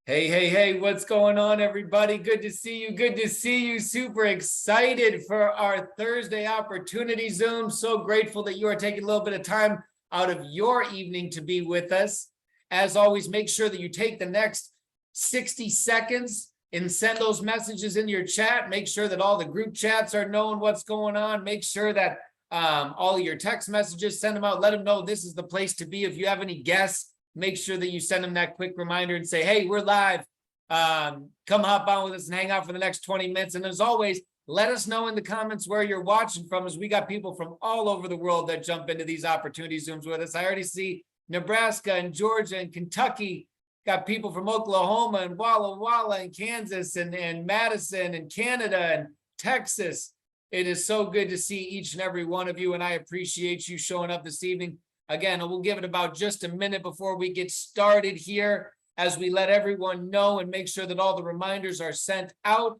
Hey, hey, hey, what's going on, everybody? Good to see you. Good to see you. Super excited for our Thursday opportunity Zoom. So grateful that you are taking a little bit of time out of your evening to be with us. As always, make sure that you take the next 60 seconds and send those messages in your chat. Make sure that all the group chats are knowing what's going on. Make sure that all of your text messages, send them out. Let them know this is the place to be. If you have any guests, make sure that you send them that quick reminder and say, hey, we're live. Come hop on with us and hang out for the next 20 minutes. And as always, let us know in the comments where you're watching from, as we got people from all over the world that jump into these opportunity Zooms with us. I already see Nebraska and Georgia and Kentucky. Got people from Oklahoma and Walla Walla and Kansas and Madison and Canada and Texas. It is so good to see each and every one of you, and I appreciate you showing up this evening. Again, we'll give it about just a minute before we get started here as we let everyone know and make sure that all the reminders are sent out.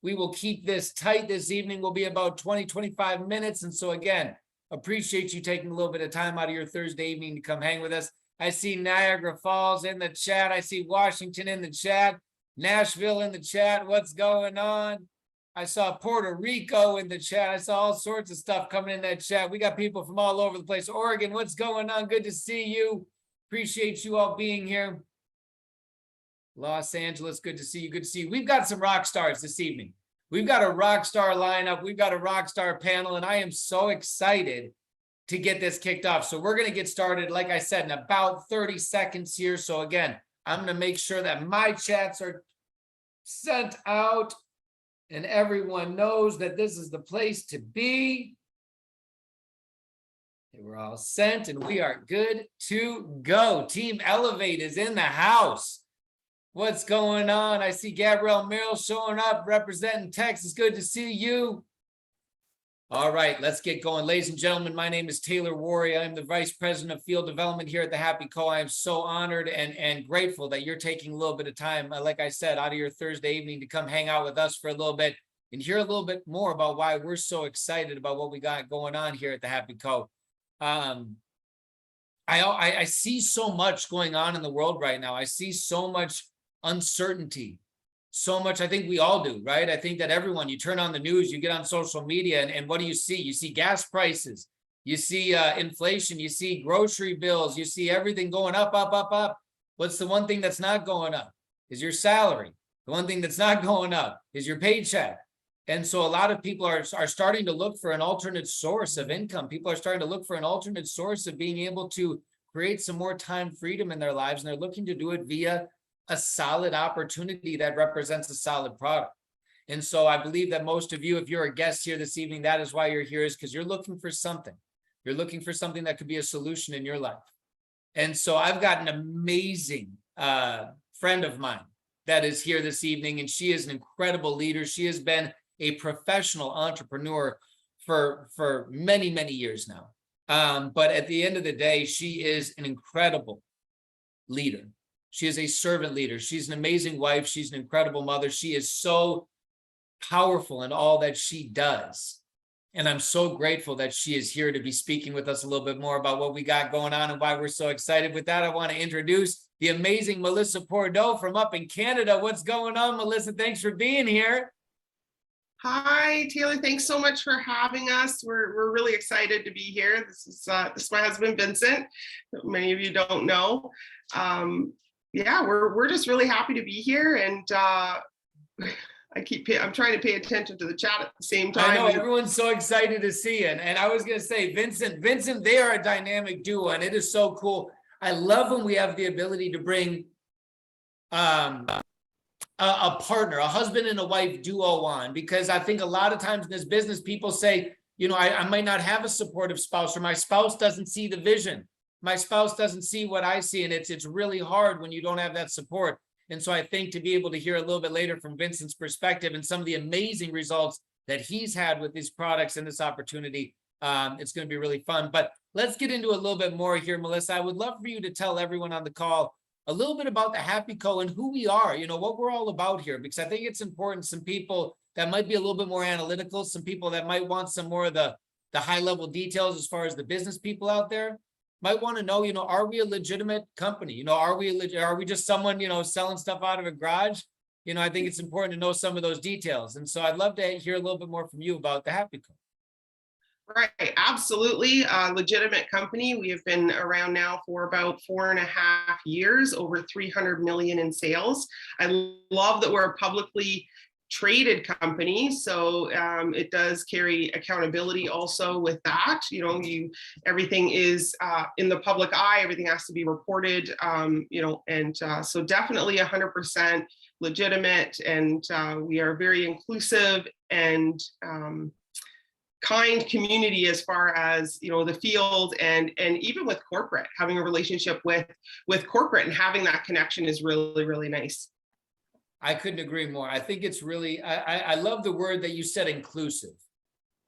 We will keep this tight this evening. Will be about 20, 25 minutes. And so again, appreciate you taking a little bit of time out of your Thursday evening to come hang with us. I see Niagara Falls in the chat. I see Washington in the chat, Nashville in the chat. What's going on? I saw Puerto Rico in the chat. I saw all sorts of stuff coming in that chat. We got people from all over the place. Oregon, what's going on? Good to see you. Appreciate you all being here. Los Angeles, good to see you. Good to see you. We've got some rock stars this evening. We've got a rock star lineup. We've got a rock star panel, and I am so excited to get this kicked off. So we're going to get started, like I said, in about 30 seconds here. So again, I'm going to make sure that my chats are sent out and everyone knows that this is the place to be. We're all sent and we are good to go. Team Elevate is in the house. What's going on? I see Gabrielle Merrill showing up, representing Texas. Good to see you. All right, let's get going. Ladies and gentlemen, my name is Taylor Worre. I'm the Vice President of Field Development here at the Happy Co. I am so honored and grateful that you're taking a little bit of time, like I said, out of your Thursday evening to come hang out with us for a little bit and hear a little bit more about why we're so excited about what we got going on here at the Happy Co. I see so much going on in the world right now. I see so much uncertainty. So much, I think we all do, right? I think that everyone, you turn on the news, you get on social media, and what do you see? You see gas prices, you see inflation, you see grocery bills, you see everything going up, up, up, up. What's the one thing that's not going up? Is your salary. The one thing that's not going up is your paycheck. And so a lot of people are starting to look for an alternate source of income. People are starting to look for an alternate source of being able to create some more time freedom in their lives, and they're looking to do it via a solid opportunity that represents a solid product. And so I believe that most of you, if you're a guest here this evening, that is why you're here, is because you're looking for something. You're looking for something that could be a solution in your life. And so I've got an amazing friend of mine that is here this evening, and she is an incredible leader. She has been a professional entrepreneur for many, many years now. But at the end of the day, she is an incredible leader. She is a servant leader. She's an amazing wife. She's an incredible mother. She is so powerful in all that she does. And I'm so grateful that she is here to be speaking with us a little bit more about what we got going on and why we're so excited. With that, I want to introduce the amazing Melissa Bordeaux from up in Canada. What's going on, Melissa? Thanks for being here. Hi, Taylor. Thanks so much for having us. We're really excited to be here. This is my husband, Vincent. Many of you don't know. Yeah, we're just really happy to be here, and I'm trying to pay attention to the chat at the same time. I know everyone's so excited to see you. And I was going to say, Vincent, they are a dynamic duo, and it is so cool. I love when we have the ability to bring a partner, a husband and a wife duo on, because I think a lot of times in this business, people say, you know, I might not have a supportive spouse, or my spouse doesn't see the vision. My spouse doesn't see what I see, and it's really hard when you don't have that support. And so I think to be able to hear a little bit later from Vincent's perspective and some of the amazing results that he's had with these products and this opportunity, it's going to be really fun. But let's get into a little bit more here, Melissa. I would love for you to tell everyone on the call a little bit about the Happy Co. and who we are, you know, what we're all about here, because I think it's important. Some people that might be a little bit more analytical, some people that might want some more of the high level details as far as the business people out there. might want to know, are we a legitimate company? Are we just someone, selling stuff out of a garage? I think it's important to know some of those details. And so I'd love to hear a little bit more from you about the Happy Co. Right, absolutely. Legitimate company. We have been around now for about 4.5 years, over 300 million in sales. I love that we're a publicly traded company, so it does carry accountability also with that. Everything is in the public eye. Everything has to be reported. So definitely 100% legitimate, and we are very inclusive and kind community as far as the field, and even with corporate, having a relationship with corporate and having that connection is really, really nice. I couldn't agree more. I think it's really, I love the word that you said, inclusive,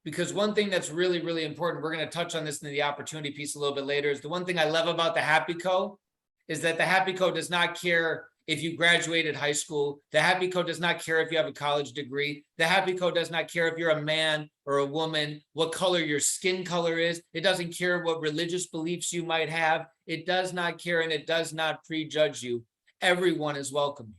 because one thing that's really, really important, we're going to touch on this in the opportunity piece a little bit later, is the one thing I love about the Happy Co is that the Happy Co does not care if you graduated high school. The Happy Co does not care if you have a college degree. The Happy Co does not care if you're a man or a woman, what color your skin color is. It doesn't care what religious beliefs you might have. It does not care, and it does not prejudge you. Everyone is welcome.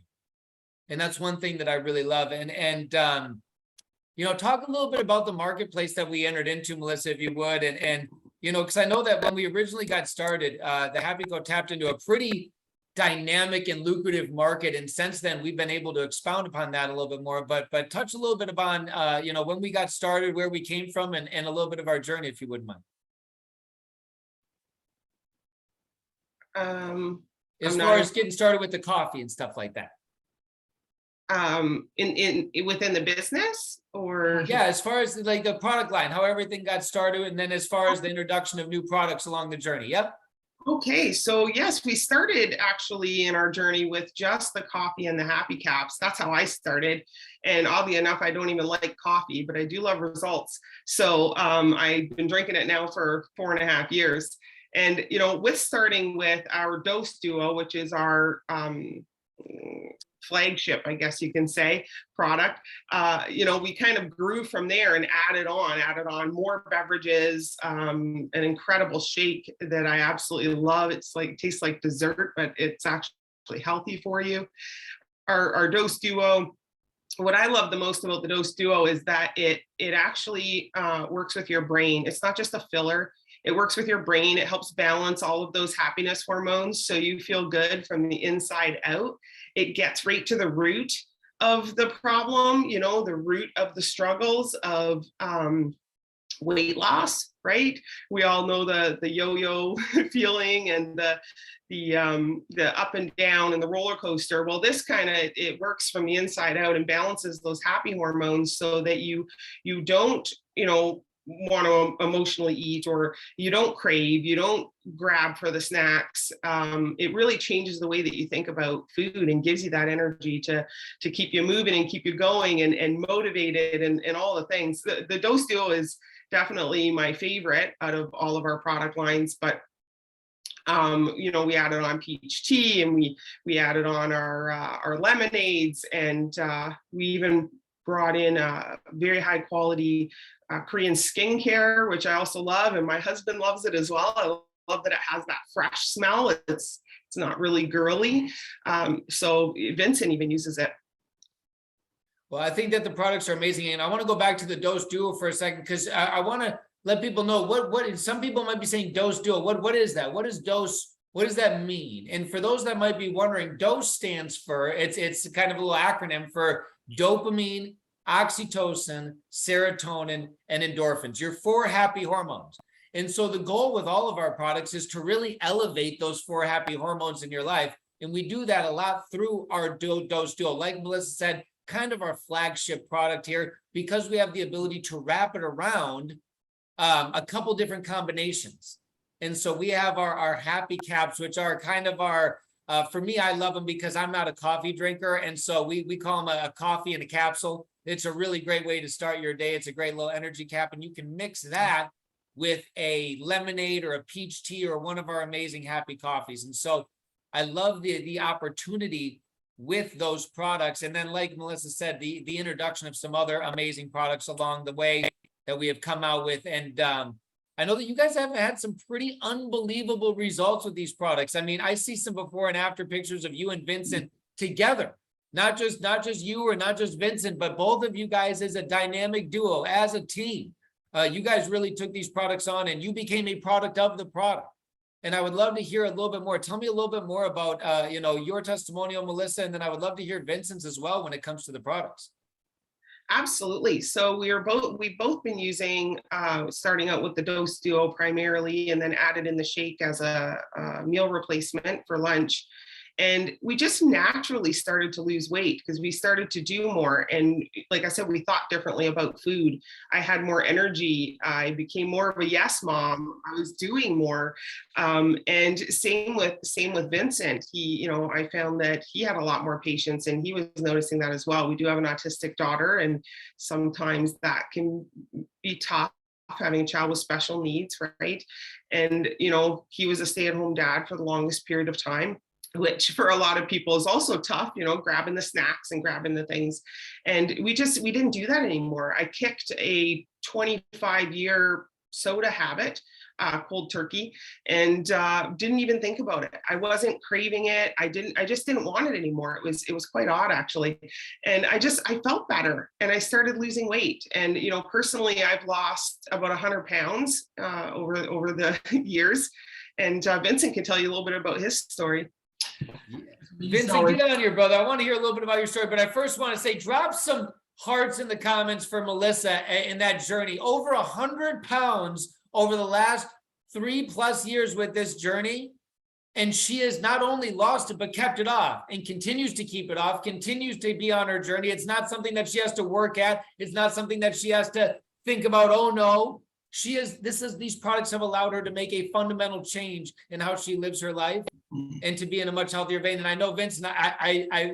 And that's one thing that I really love. And talk a little bit about the marketplace that we entered into, Melissa, if you would. And because I know that when we originally got started, the Happy Co tapped into a pretty dynamic and lucrative market. And since then, we've been able to expound upon that a little bit more, but touch a little bit upon, when we got started, where we came from, and a little bit of our journey, if you wouldn't mind. As far as getting started with the coffee and stuff like that. Within the business, or yeah, as far as like the product line, how everything got started, and then as far as the introduction of new products along the journey. Yep. Okay, so yes, we started actually in our journey with just the coffee and the Happy Caps. That's how I started. And oddly enough, I don't even like coffee, but I do love results. So I've been drinking it now for 4.5 years. And, with starting with our Dose Duo, which is our flagship, I guess you can say, product, we kind of grew from there and added on more beverages, an incredible shake that I absolutely love. It tastes like dessert, but it's actually healthy for you. Our Dose Duo, what I love the most about the Dose Duo is that it actually works with your brain. It's not just a filler. It works with your brain. It helps balance all of those happiness hormones so you feel good from the inside out. It gets right to the root of the problem, the root of the struggles of weight loss, right? We all know the yo-yo feeling and the up and down and the roller coaster. Well, this it works from the inside out and balances those happy hormones so that you don't, want to emotionally eat, or you don't crave, you don't grab for the snacks. It really changes the way that you think about food and gives you that energy to keep you moving and keep you going and motivated and all the things. The Dose Duo is definitely my favorite out of all of our product lines, but we added on peach tea, and we added on our lemonades, and we even brought in very high quality Korean skincare, which I also love, and my husband loves it as well. I love that it has that fresh smell. It's not really girly. So Vincent even uses it. Well, I think that the products are amazing, and I want to go back to the Dose Duo for a second, because I want to let people know what some people might be saying Dose Duo. What is that? What is dose? What does that mean? And for those that might be wondering, DOSE stands for, it's kind of a little acronym for dopamine, oxytocin, serotonin, and endorphins, your 4 happy hormones. And so the goal with all of our products is to really elevate those 4 happy hormones in your life. And we do that a lot through our Dose Duo. Like Melissa said, kind of our flagship product here, because we have the ability to wrap it around a couple different combinations. And so we have our Happy Caps, which are kind of our, for me, I love them because I'm not a coffee drinker. And so we call them a coffee in a capsule. It's a really great way to start your day. It's a great little energy cap, and you can mix that with a lemonade or a peach tea or one of our amazing Happy Coffees. And so I love the opportunity with those products. And then, like Melissa said, the introduction of some other amazing products along the way that we have come out with. And I I know that you guys have had some pretty unbelievable results with these products. I mean, I see some before and after pictures of you and Vincent together, not just you or not just Vincent, but both of you guys as a dynamic duo, as a team. You guys really took these products on and you became a product of the product. And I would love to hear a little bit more. Tell me a little bit more about, your testimonial, Melissa, and then I would love to hear Vincent's as well when it comes to the products. Absolutely. So we've both been using, starting out with the Dose Duo primarily, and then added in the shake as a meal replacement for lunch. And we just naturally started to lose weight because we started to do more. And like I said, we thought differently about food. I had more energy. I became more of a yes mom. I was doing more. And same with Vincent. He, I found that he had a lot more patience and he was noticing that as well. We do have an autistic daughter, and sometimes that can be tough, having a child with special needs, right? And, he was a stay-at-home dad for the longest period of time, which for a lot of people is also tough, grabbing the snacks and grabbing the things. And we didn't do that anymore. I kicked a 25-year soda habit, cold turkey, and didn't even think about it. I wasn't craving it. I just didn't want it anymore. It was quite odd, actually. And I felt better and I started losing weight. And, personally, I've lost about 100 pounds over the years. And Vincent can tell you a little bit about his story. Vincent, get on here, brother. I want to hear a little bit about your story, but I first want to say, drop some hearts in the comments for Melissa in that journey. Over 100 pounds over the last 3+ years with this journey. And she has not only lost it, but kept it off and continues to keep it off, continues to be on her journey. It's not something that she has to work at. It's not something that she has to think about, oh no. These products have allowed her to make a fundamental change in how she lives her life and to be in a much healthier vein. And I know, Vincent, I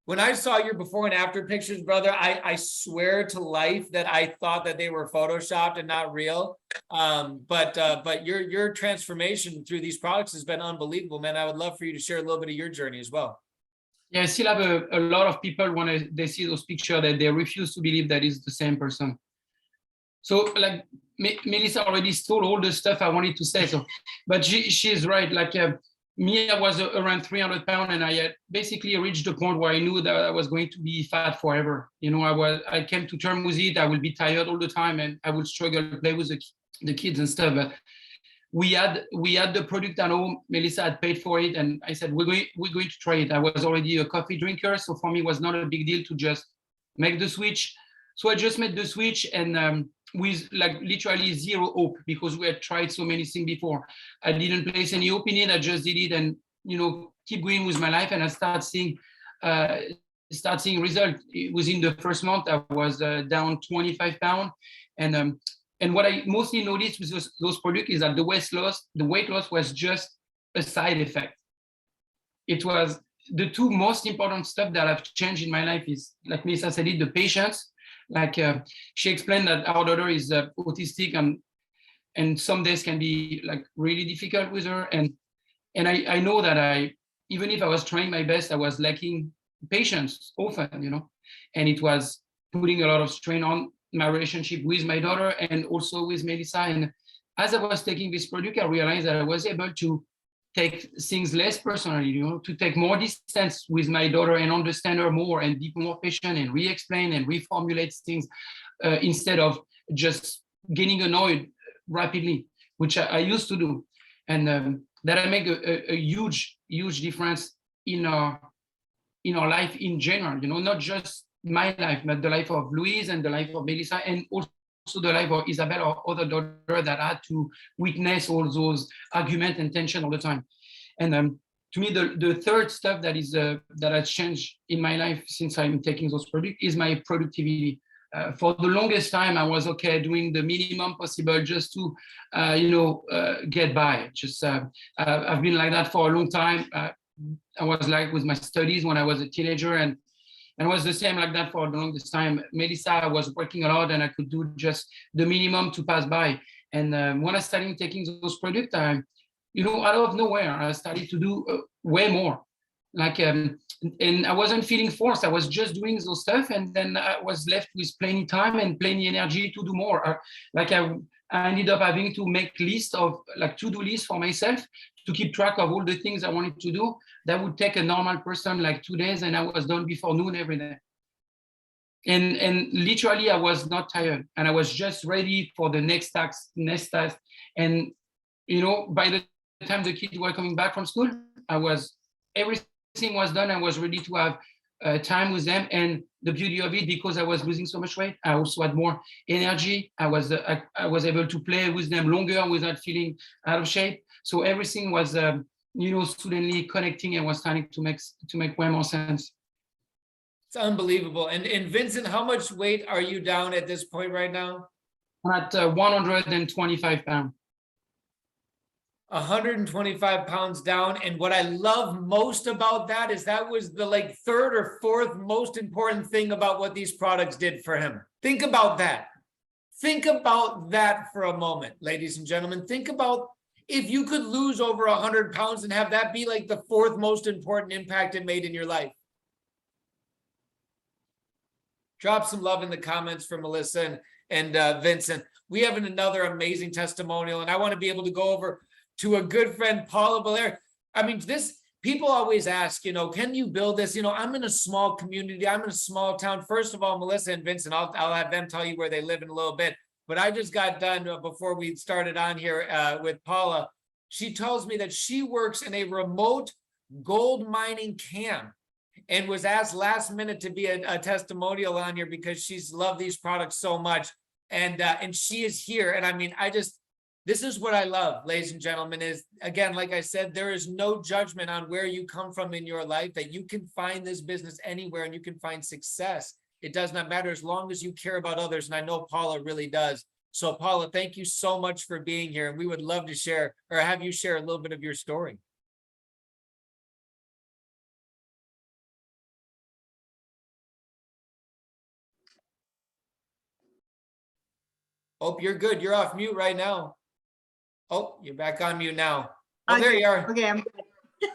when I saw your before and after pictures, brother, I swear to life that I thought that they were photoshopped and not real. But your transformation through these products has been unbelievable, man. I would love for you to share a little bit of your journey as well. Yeah, I still have a lot of people when they see those pictures that they refuse to believe that it's the same person. So like Melissa already stole all the stuff I wanted to say. So, but she is right. Like me, I was around 300 pounds, and I had basically reached the point where I knew that I was going to be fat forever. I came to terms with it. I will be tired all the time, and I would struggle to play with the kids and stuff. But we had the product at home. Melissa had paid for it, and I said we're going to try it. I was already a coffee drinker, so for me it was not a big deal to just make the switch. So I just made the switch, and with like literally zero hope, because we had tried so many things before. I didn't place any hope in it. I just did it and keep going with my life, and I start seeing results. Within the first month I was down 25 pounds, and what I mostly noticed with those products is that the weight loss was just a side effect. It was the two most important stuff that have changed in my life is, like Melissa said, the patience. Like she explained that our daughter is autistic, and some days can be like really difficult with her. And I know that even if I was trying my best, I was lacking patience often, and it was putting a lot of strain on my relationship with my daughter and also with Melissa. And as I was taking this product, I realized that I was able to take things less personally, to take more distance with my daughter and understand her more and be more patient and re-explain and reformulate things instead of just getting annoyed rapidly, which I used to do. And that I make a huge difference in our life in general, not just my life, but the life of Louise and the life of Melissa, and also the life of Isabel, our other daughter, that had to witness all those arguments and tension all the time. And to me, the third stuff that has changed in my life since I'm taking those products is my productivity. For the longest time, I was okay doing the minimum possible just to, get by. I've been like that for a long time. I was like with my studies when I was a teenager, and it was the same like that for the longest time. Melissa was working a lot, and I could do just the minimum to pass by. And when I started taking those products, out of nowhere, I started to do way more. And I wasn't feeling forced. I was just doing those stuff, and then I was left with plenty time and plenty energy to do more. I ended up having to make lists of like to-do lists for myself to keep track of all the things I wanted to do. That would take a normal person like 2 days, and I was done before noon every day. And literally I was not tired, and I was just ready for the next task. And by the time the kids were coming back from school, everything was done. I was ready to have time with them. And the beauty of it, because I was losing so much weight, I also had more energy. I was able to play with them longer without feeling out of shape. So everything was suddenly connecting and was starting to make way more sense. It's unbelievable. And Vincent, how much weight are you down at this point right now? I'm at 125 pounds. 125 pounds down. And what I love most about that is that was the third or fourth most important thing about what these products did for him. Think about that. Think about that for a moment, ladies and gentlemen. Think about if you could lose over 100 pounds and have that be like the fourth most important impact it made in your life. Drop some love in the comments for Melissa and Vincent. We have another amazing testimonial, and I want to be able to go over to a good friend, Paula Belair. I mean, people always ask, can you build this? I'm in a small community. I'm in a small town. First of all, Melissa and Vincent, I'll have them tell you where they live in a little bit. But I just got done before we started on here with Paula. She tells me that she works in a remote gold mining camp and was asked last minute to be a testimonial on here because she's loved these products so much. And she is here. And I mean, this is what I love, ladies and gentlemen, is again, like I said, there is no judgment on where you come from in your life, that you can find this business anywhere and you can find success. It does not matter as long as you care about others. And I know Paula really does. So Paula, thank you so much for being here. And we would love to share or have you share a little bit of your story. Oh, you're good. You're off mute right now. Oh, you're back on mute now. Oh, there you are. Okay, I'm good.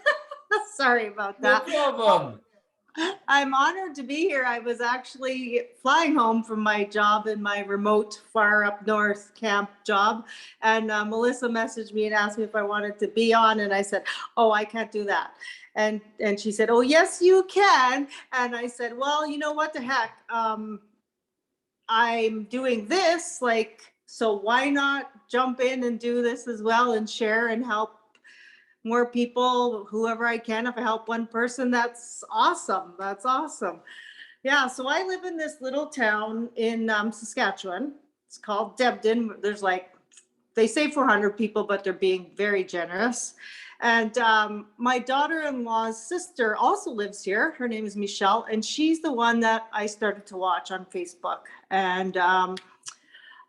Sorry about No that. problem. I'm honored to be here. I was actually flying home from my job in my remote far up north camp job. And Melissa messaged me and asked me if I wanted to be on. And I said, oh, I can't do that. And she said, oh, yes, you can. And I said, well, you know what the heck? I'm doing this, so why not jump in and do this as well and share and help more people, whoever I can. If I help one person, that's awesome. That's awesome. Yeah, so I live in this little town in Saskatchewan. It's called Debden. There's they say 400 people, but they're being very generous. And my daughter-in-law's sister also lives here. Her name is Michelle, and she's the one that I started to watch on Facebook. And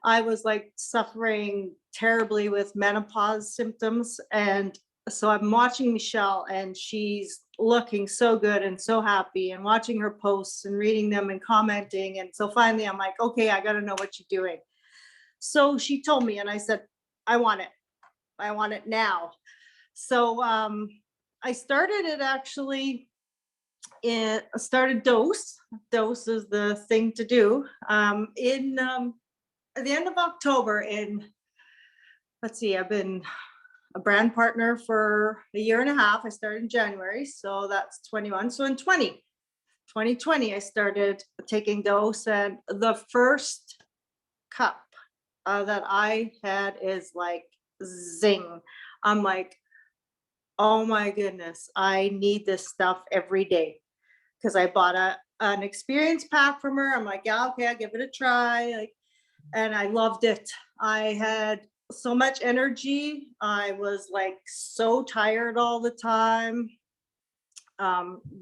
I was suffering terribly with menopause symptoms. And so I'm watching Michelle, and she's looking so good and so happy, and watching her posts and reading them and commenting. And so finally I'm like, okay, I got to know what you're doing. So she told me, and I said, I want it. I want it now. So I started it actually. Started Dose. Dose is the thing to do in at the end of October. I've been a brand partner for a year and a half. I started in January, so that's 21. So in 2020, I started taking Dose, and the first cup that I had is zing. I'm like, oh my goodness, I need this stuff every day, because I bought an experience pack from her. I'm like, yeah, okay, I'll give it a try. And I loved it. I had so much energy. I was so tired all the time.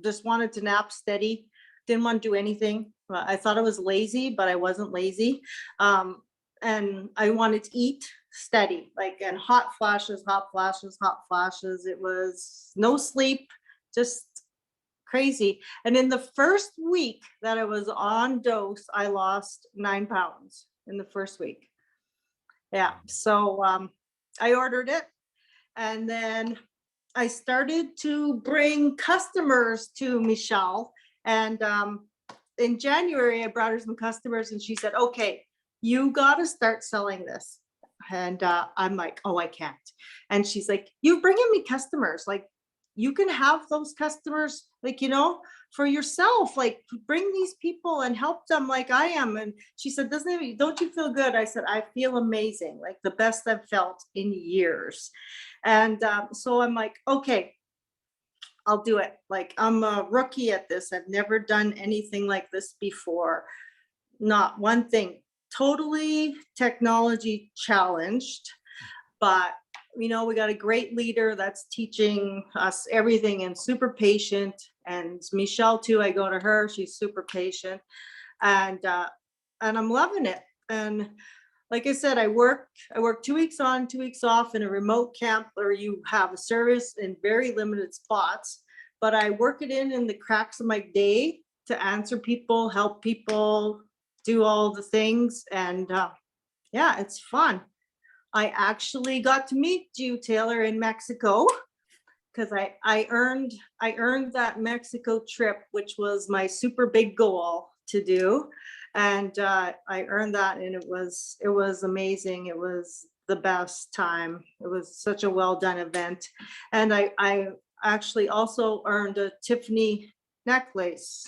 Just wanted to nap steady. Didn't want to do anything. I thought I was lazy, but I wasn't lazy. And I wanted to eat steady, and hot flashes. It was no sleep, just crazy. And in the first week that I was on Dose, I lost 9 pounds in the first week. Yeah, so I ordered it, and then I started to bring customers to Michelle. And in January, I brought her some customers, and she said, okay, you got to start selling this. And I'm like, oh, I can't. And she's like, you're bringing me customers. Like, you can have those customers, like, for yourself, like bring these people and help them like I am. And she said, don't you feel good? I said, I feel amazing, like the best I've felt in years. And so I'm like, okay, I'll do it. Like, I'm a rookie at this. I've never done anything like this before. Not one thing, totally technology challenged, but we got a great leader that's teaching us everything and super patient. And Michelle too, I go to her, she's super patient, and I'm loving it. And like I said, I work 2 weeks on, 2 weeks off in a remote camp where you have a service in very limited spots, but I work it in the cracks of my day to answer people, help people, do all the things. And yeah, it's fun. I actually got to meet you, Taylor, in Mexico, because I earned that Mexico trip, which was my super big goal to do. And I earned that, and it was amazing. It was the best time. It was such a well done event. And I actually also earned a Tiffany necklace.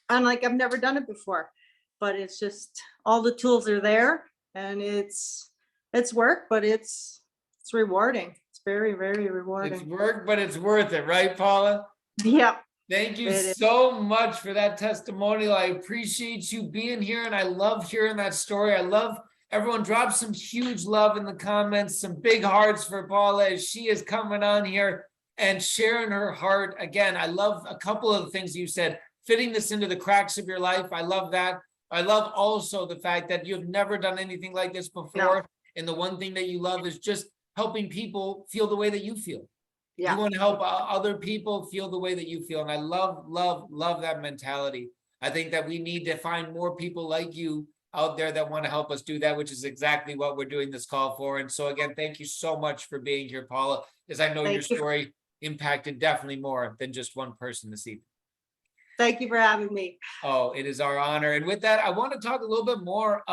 And like, I've never done it before, but it's just, all the tools are there, and it's work, but it's rewarding. It's very, very It's rewarding. work, but it's worth it, right, Paula? Yep. Thank you It is. so much for that testimonial. I appreciate you being here, and I love hearing that story. I love everyone drop some huge love in the comments, some big hearts for Paula as she is coming on here and sharing her heart. Again, I love a couple of the things you said, fitting this into the cracks of your life. I love that. I love also the fact that you've never done anything like this before. No. And the one thing that you love is just helping people feel the way that you feel. Yeah. You want to help other people feel the way that you feel. And I love, love, love that mentality. I think that we need to find more people like you out there that want to help us do that, which is exactly what we're doing this call for. And so again, thank you so much for being here, Paula, as I know your Thank you. story impacted definitely more than just one person this evening. Thank you for having me. Oh, it is our honor. And with that, I want to talk a little bit more.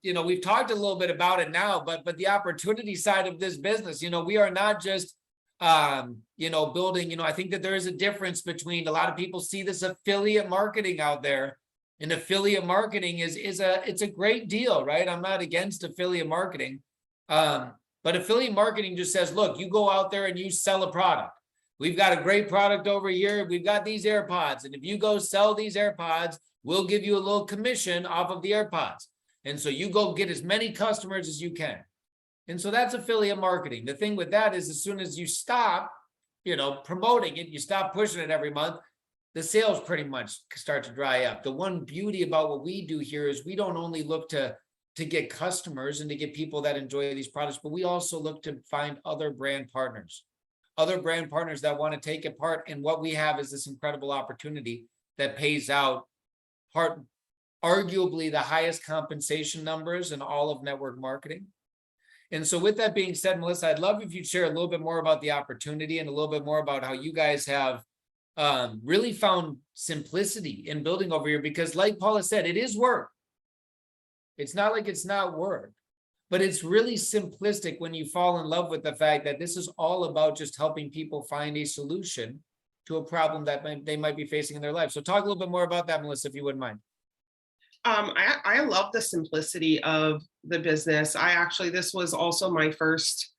We've talked a little bit about it now, but the opportunity side of this business, we are not just, building, I think that there is a difference between, a lot of people see this affiliate marketing out there, and affiliate marketing it's a great deal, right? I'm not against affiliate marketing. But affiliate marketing just says, look, you go out there and you sell a product. We've got a great product over here. We've got these AirPods. And if you go sell these AirPods, we'll give you a little commission off of the AirPods. And so you go get as many customers as you can. And so that's affiliate marketing. The thing with that is, as soon as you stop, promoting it, you stop pushing it every month, the sales pretty much start to dry up. The one beauty about what we do here is we don't only look to get customers and to get people that enjoy these products, but we also look to find other brand partners that want to take a part. And what we have is this incredible opportunity that pays out arguably the highest compensation numbers in all of network marketing. And so with that being said, Melissa, I'd love if you'd share a little bit more about the opportunity and a little bit more about how you guys have really found simplicity in building over here, because like Paula said, it is work. It's not like it's not work. But it's really simplistic when you fall in love with the fact that this is all about just helping people find a solution to a problem that they might be facing in their life. So talk a little bit more about that, Melissa, if you wouldn't mind. I love the simplicity of the business. This was also my first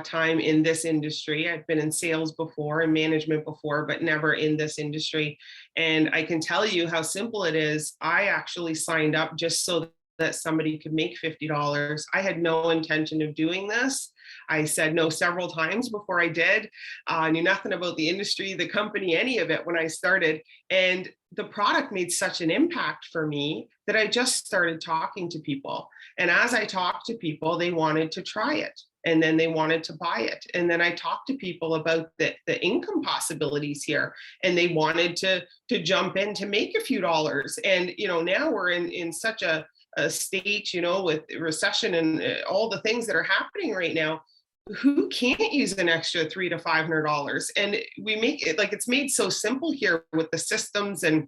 time in this industry. I've been in sales before and management before, but never in this industry. And I can tell you how simple it is. I actually signed up just so that somebody could make $50. I had no intention of doing this. I said no several times before I did. I knew nothing about the industry, the company, any of it when I started. And the product made such an impact for me that I just started talking to people. And as I talked to people, they wanted to try it. And then they wanted to buy it. And then I talked to people about the income possibilities here. And they wanted to jump in to make a few dollars. And, now we're in such a state, with recession and all the things that are happening right now, who can't use an extra $300 to $500? And we make it like, it's made so simple here with the systems and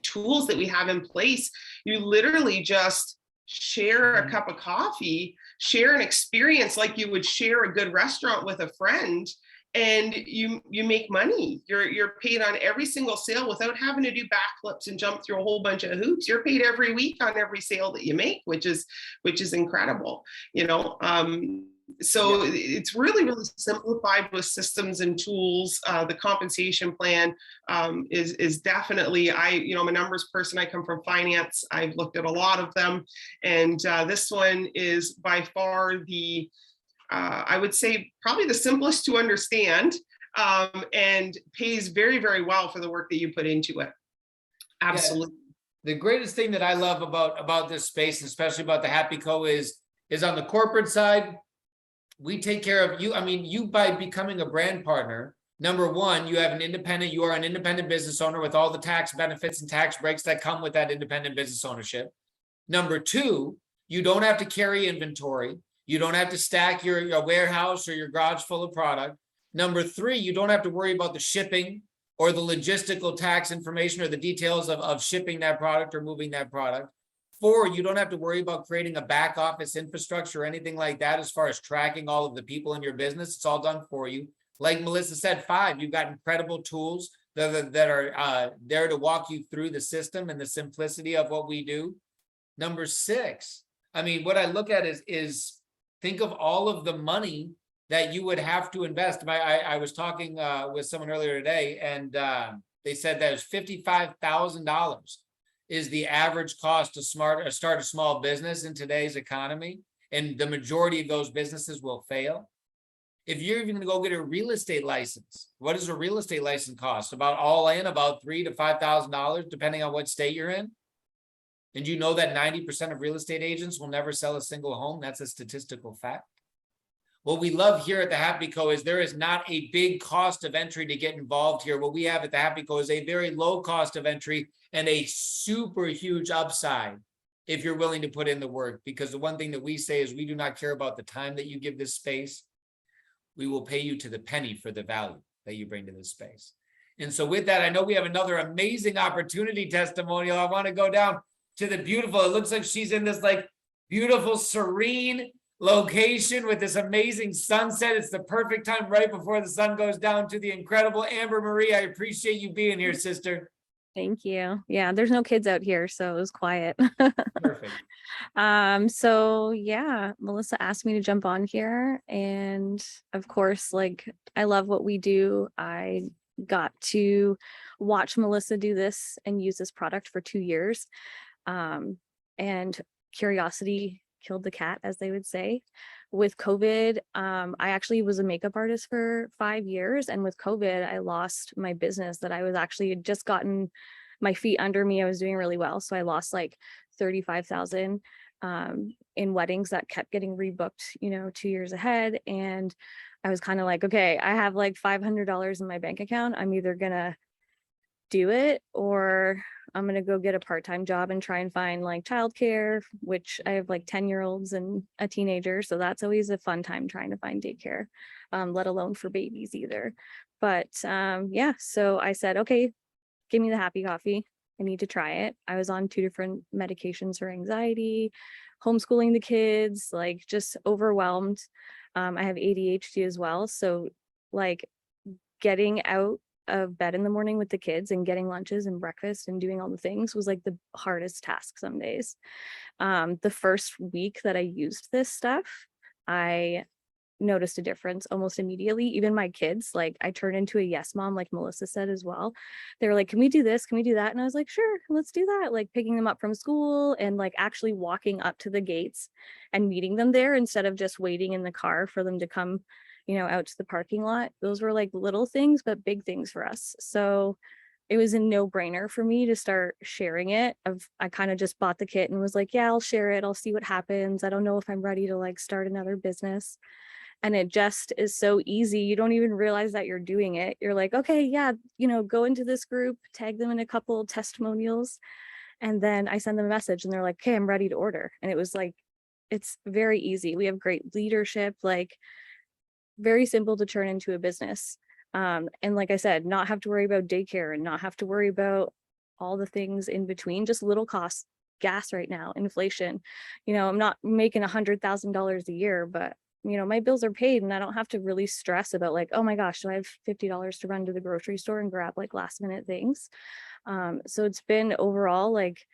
tools that we have in place. You literally just share a cup of coffee share an experience like you would share a good restaurant with a friend, and you make money. You're paid on every single sale without having to do backflips and jump through a whole bunch of hoops. You're paid every week on every sale that you make, which is incredible, you know. So it's really, really simplified with systems and tools. The compensation plan is definitely, I'm a numbers person. I come from finance. I've looked at a lot of them. And this one is by far the, I would say probably the simplest to understand, and pays very, very well for the work that you put into it. Absolutely. Yeah. The greatest thing that I love about this space, especially about the Happy Co, is on the corporate side, we take care of you. I mean, you, by becoming a brand partner, number one, you are an independent business owner with all the tax benefits and tax breaks that come with that independent business ownership. Number two, you don't have to carry inventory. You don't have to stack your warehouse or your garage full of product. Number three, you don't have to worry about the shipping or the logistical tax information or the details of shipping that product or moving that product. Four, you don't have to worry about creating a back office infrastructure or anything like that as far as tracking all of the people in your business. It's all done for you. Like Melissa said, five, you've got incredible tools that are there to walk you through the system and the simplicity of what we do. Number six, I mean, what I look at is think of all of the money that you would have to invest. I was talking with someone earlier today, and they said that it's $55,000 is the average cost to start a small business in today's economy. And the majority of those businesses will fail. If you're even going to go get a real estate license, what does a real estate license cost? About all in, about $3,000 to $5,000, depending on what state you're in. And you know that 90% of real estate agents will never sell a single home. That's a statistical fact. What we love here at the Happy Co is there is not a big cost of entry to get involved here. What we have at the Happy Co is a very low cost of entry and a super huge upside if you're willing to put in the work. Because the one thing that we say is we do not care about the time that you give this space. We will pay you to the penny for the value that you bring to this space. And so with that, I know we have another amazing opportunity testimonial. I want to go down to the beautiful, it looks like she's in this like beautiful, serene location with this amazing sunset. It's the perfect time right before the sun goes down to the incredible Amber Marie. I appreciate you being here, sister. Thank you. Yeah, there's no kids out here, so it was quiet. Perfect. So yeah, Melissa asked me to jump on here, and of course, like, I love what we do. I got to watch Melissa do this and use this product for 2 years. And curiosity killed the cat, as they would say. With COVID, I actually was a makeup artist for 5 years. And with COVID, I lost my business that I was actually had just gotten my feet under me. I was doing really well. So I lost like 35,000 in weddings that kept getting rebooked, 2 years ahead. And I was kind of like, okay, I have like $500 in my bank account. I'm either gonna do it or I'm going to go get a part-time job and try and find like childcare, which I have like 10-year-olds and a teenager. So that's always a fun time trying to find daycare, let alone for babies either. But yeah, so I said, okay, give me the Happy Coffee. I need to try it. I was on 2 different medications for anxiety, homeschooling the kids, like just overwhelmed. I have ADHD as well. So like getting out of bed in the morning with the kids and getting lunches and breakfast and doing all the things was like the hardest task some days. The first week that I used this stuff, I noticed a difference almost immediately. Even my kids, like I turned into a yes mom, like Melissa said as well. They were like, can we do this? Can we do that? And I was like, sure, let's do that. Like picking them up from school and like actually walking up to the gates and meeting them there instead of just waiting in the car for them to come out to the parking lot. Those were like little things, but big things for us. So it was a no-brainer for me to start sharing it. I kind of just bought the kit and was like, yeah, I'll share it. I'll see what happens. I don't know if I'm ready to like start another business. And it just is so easy. You don't even realize that you're doing it. You're like, okay, yeah, go into this group, tag them in a couple testimonials. And then I send them a message and they're like, okay, I'm ready to order. And it was like, it's very easy. We have great leadership, like very simple to turn into a business. And like I said, not have to worry about daycare and not have to worry about all the things in between, just little costs gas right now, inflation. I'm not making $100,000 a year, but my bills are paid and I don't have to really stress about like, oh my gosh, do I have $50 to run to the grocery store and grab like last minute things? So it's been overall like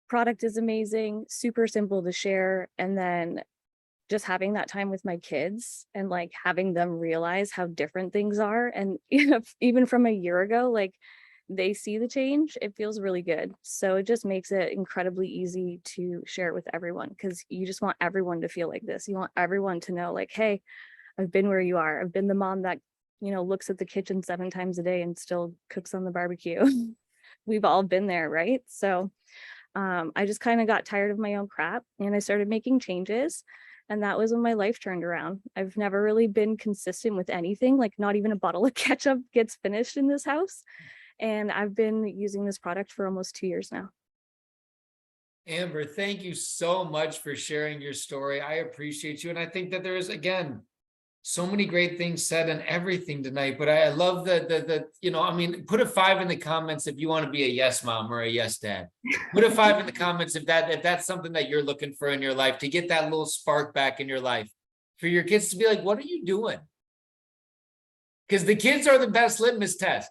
product is amazing, super simple to share. And then just having that time with my kids and like having them realize how different things are. And even from a year ago, like they see the change, it feels really good. So it just makes it incredibly easy to share it with everyone because you just want everyone to feel like this. You want everyone to know like, hey, I've been where you are. I've been the mom that, looks at the kitchen 7 times a day and still cooks on the barbecue. We've all been there, right? So I just kind of got tired of my own crap and I started making changes. And that was when my life turned around. I've never really been consistent with anything, like not even a bottle of ketchup gets finished in this house. And I've been using this product for almost 2 years now. Amber, thank you so much for sharing your story. I appreciate you. And I think that there is, again, so many great things said and everything tonight, but I love put a 5 in the comments if you want to be a yes mom or a yes dad. Put a 5 in the comments if that's something that you're looking for in your life, to get that little spark back in your life, for your kids to be like, what are you doing? Because the kids are the best litmus test.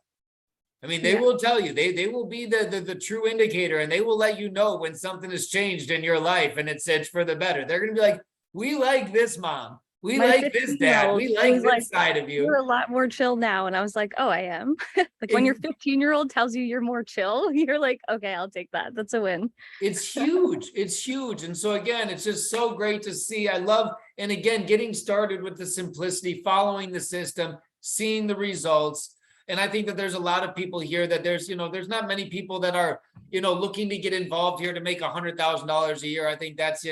I mean, they will tell you, they will be the true indicator, and they will let you know when something has changed in your life and it's for the better. They're going to be like, we like this mom. We My like this dad. 15-year-old We like was this like, side of you're a you. lot more chill now. And I was like, oh, I am. Like when your 15-year-old tells you you're more chill, you're like, okay, I'll take that. That's a win. It's huge. It's huge. And so again, it's just so great to see. I love, and again, getting started with the simplicity, following the system, seeing the results. And I think that there's a lot of people here that there's not many people that are, looking to get involved here to make $100,000 a year. I think that's,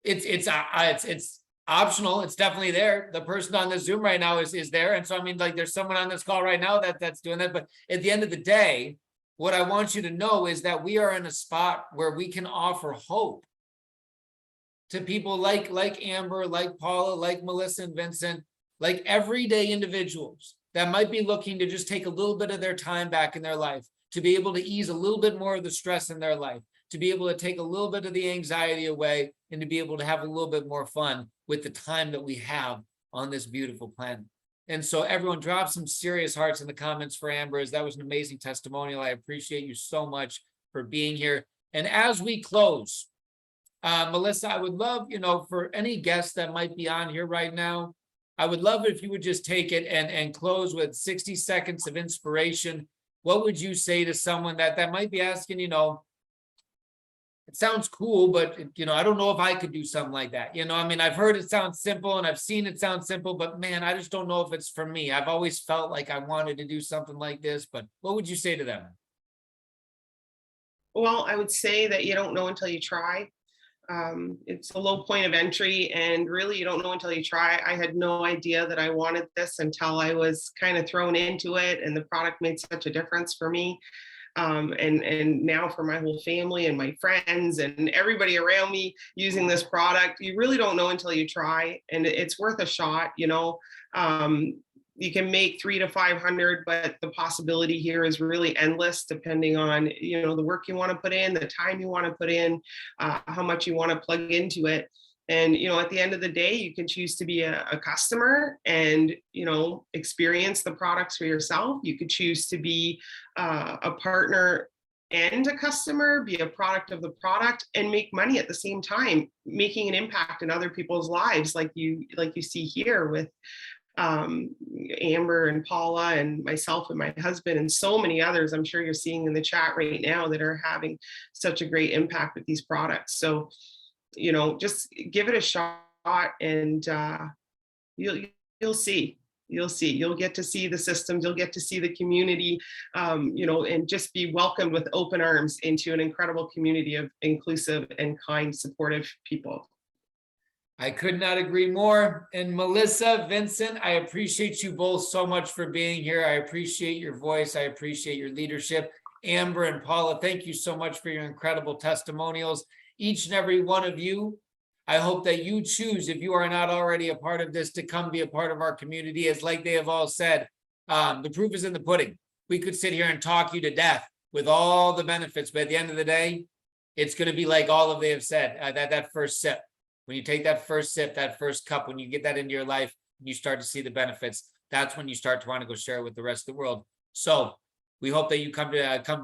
it's optional. It's definitely there. The person on the Zoom right now is there. And so, I mean, like there's someone on this call right now that's doing that. But at the end of the day, what I want you to know is that we are in a spot where we can offer hope to people like Amber, like Paula, like Melissa and Vincent, like everyday individuals that might be looking to just take a little bit of their time back in their life, to be able to ease a little bit more of the stress in their life, to be able to take a little bit of the anxiety away, and to be able to have a little bit more fun with the time that we have on this beautiful planet. And so everyone, drop some serious hearts in the comments for Amber, as that was an amazing testimonial. I appreciate you so much for being here. And as we close, Melissa, I would love, for any guests that might be on here right now, I would love it if you would just take it and close with 60 seconds of inspiration. What would you say to someone that might be asking, it sounds cool, but I don't know if I could do something like that. I've heard it sounds simple and I've seen it sound simple, but man, I just don't know if it's for me. I've always felt like I wanted to do something like this, but what would you say to them? Well, I would say that you don't know until you try. It's a low point of entry, and really you don't know until you try. I had no idea that I wanted this until I was kind of thrown into it, and the product made such a difference for me. And now for my whole family and my friends and everybody around me using this product. You really don't know until you try, and it's worth a shot. You can make 300 to 500, but the possibility here is really endless, depending on the work you want to put in, the time you want to put in, how much you want to plug into it. And at the end of the day, you can choose to be a customer and experience the products for yourself. You could choose to be a partner and a customer, be a product of the product, and make money at the same time, making an impact in other people's lives, like you see here with Amber and Paula and myself and my husband and so many others I'm sure you're seeing in the chat right now that are having such a great impact with these products. So just give it a shot, and you'll see. You'll get to see the systems, you'll get to see the community, and just be welcomed with open arms into an incredible community of inclusive and kind, supportive people. I could not agree more. And Melissa, Vincent, I appreciate you both so much for being here. I appreciate your voice. I appreciate your leadership. Amber and Paula, thank you so much for your incredible testimonials. Each and every one of you, I hope that you choose, if you are not already a part of this, to come be a part of our community. As like they have all said, the proof is in the pudding. We could sit here and talk you to death with all the benefits, but at the end of the day, it's going to be like all of they have said, that first sip. When you take that first sip, that first cup, when you get that into your life, you start to see the benefits. That's when you start to want to go share it with the rest of the world. So we hope that you come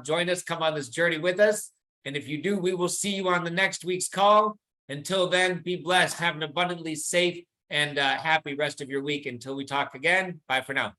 join us, come on this journey with us. And if you do, we will see you on the next week's call. Until then, be blessed, have an abundantly safe and happy rest of your week. Until we talk again, bye for now.